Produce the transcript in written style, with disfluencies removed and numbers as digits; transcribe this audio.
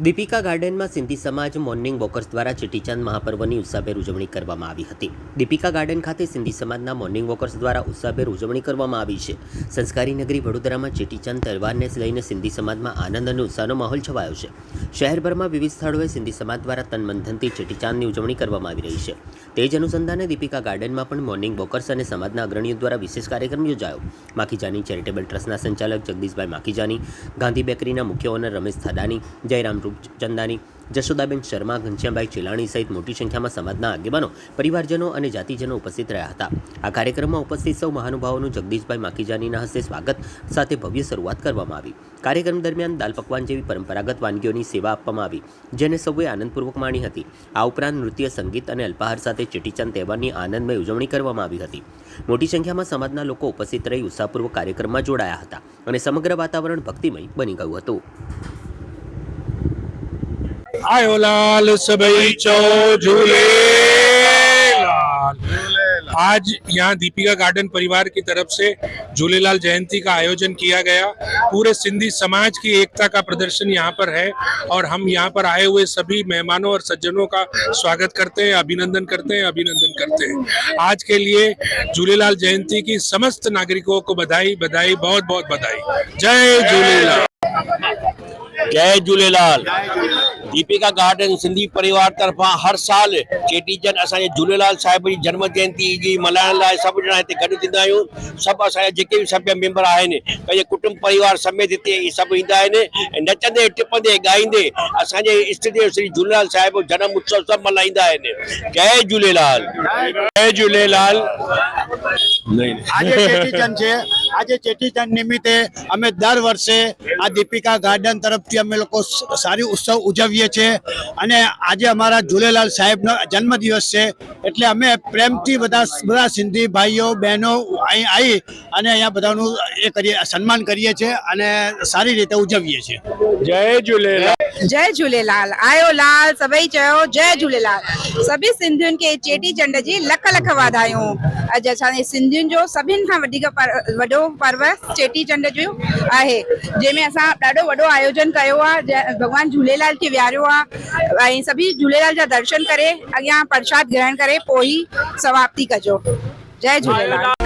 દીપિકા ગાર્ડનમાં સિંધી સમાજ morning walkers દ્વારા ચેટીચાંદ મહાપર્વની ઉત્સાહભેર ઉજવણી કરવામાં આવી હતી। દીપિકા ગાર્ડન ખાતે સિંધી સમાજના મોર્નિંગ વોકર્સ દ્વારા ઉત્સાહભેર ઉજવણી કરવામાં આવી છે। સંસ્કારી નગરી વડોદરામાં ચેટીચાંદ તહેવારને લઈને સિંધી સમાજમાં આનંદ અને ઉત્સાહનો માહોલ છવાયો છે। શહેરભરમાં વિવિધ સ્થળોએ સિંધી સમાજ દ્વારા તન મનથી ચેટીચાંદની ઉજવણી કરવામાં આવી રહી છે। તે જ અનુસંધાને દીપિકા ગાર્ડનમાં પણ મોર્નિંગ વોકર્સ અને સમાજના અગ્રણીઓ દ્વારા વિશેષ કાર્યક્રમ યોજાયો। માખીજાની ચેરિટેબલ ટ્રસ્ટના સંચાલક જગદીશભાઈ માખીજાની, ગાંધી બેકરીના મુખ્ય ઓનર રમેશ થાડાની, જયરામ ચંદાની, જશોદાબેન શર્મા, ઘનશ્યામભાઈ ચેલાણી સહિત મોટી સંખ્યામાં સમાજના આગેવાનો, પરિવારજનો અને જાતિજનો ઉપસ્થિત રહ્યા હતા। આ કાર્યક્રમમાં ઉપસ્થિત સૌ મહાનુભાવોનું જગદીશભાઈ માખીજાનીના હસ્તે સ્વાગત સાથે ભવ્ય શરૂઆત કરવામાં આવી। કાર્યક્રમ દરમિયાન દાલ પકવાન જેવી પરંપરાગત વાનગીઓની સેવા આપવામાં આવી, જેને સૌએ આનંદપૂર્વક માણી હતી। આ ઉપરાંત નૃત્ય, સંગીત અને અલ્પાહાર સાથે ચેટીચાંદ તહેવારની આનંદમય ઉજવણી કરવામાં આવી હતી। મોટી સંખ્યામાં સમાજના લોકો ઉપસ્થિત રહી ઉત્સાહપૂર્વક કાર્યક્રમમાં જોડાયા હતા અને સમગ્ર વાતાવરણ ભક્તિમય બની ગયું હતું। आयो लाल सबई चो झूलेलाल। आज यहाँ दीपिका गार्डन परिवार की तरफ से झूलेलाल जयंती का आयोजन किया गया। पूरे सिंधी समाज की एकता का प्रदर्शन यहाँ पर है और हम यहाँ पर आए हुए सभी मेहमानों और सज्जनों का स्वागत करते हैं, अभिनंदन करते हैं। आज के लिए झूलेलाल जयंती की समस्त नागरिकों को बधाई, बहुत बहुत बधाई। जय झूलेलाल। जय झूलेलाल। दीपिका गार्डन सिंधी परिवार तरफा हर साल चेटीचंद असांजे झूलेलाल साहिब जी जन्म जयंती जी मल्हाइण लाइ सभु ॼणा हिते गॾु थींदा आहियूं। सभु असांजा जेके बि सभ्य मेंबर आहिनि, पंहिंजे कुटुंब परिवार समेत हिते सभु ईंदा आहिनि। नचंदे टिपंदे ॻाईंदे असांजे इष्ट देव श्री झूलेलाल साहिब जो जन्म उत्सव सभु मल्हाईंदा आहिनि। जय झूलेलाल। जय झूलेलाल। આજે ચેટીચંદ છે। આજે ચેટીચંદ નિમિત્તે અમે દર વર્ષે આ દીપિકા ગાર્ડન તરફથી અમે લોકો સારી ઉત્સવ ઉજવીએ છીએ અને આજે અમારા ઝૂલેલાલ સાહેબનો જન્મદિવસ છે એટલે અમે પ્રેમથી બધા સિંધી ભાઈઓ બહેનો અહીં આવી અને અહીંયા બધાનું એ કરીએ, સન્માન કરીએ છીએ અને સારી રીતે ઉજવીએ છીએ। जय झूलेलाल। जय झूलेलाल। आयो लाल सभई चयो जय झूलेलाल। सभी सिंधियुनि खे चेटीचंड जी लख लख वाधायूं। अॼु असांजे सिंधियुनि जो सभिनि खां वॾो पर्व चेटीचंड जो आहे, जंहिंमें असां ॾाढो वॾो आयोजन कयो आहे। भॻवान झूलेलाल खे विहारियो आहे ऐं सभी झूलेलाल जा दर्शन करे अॻियां प्रसाद ग्रहण करे पोइ ई समाप्ति कजो। जय झूलेलाल।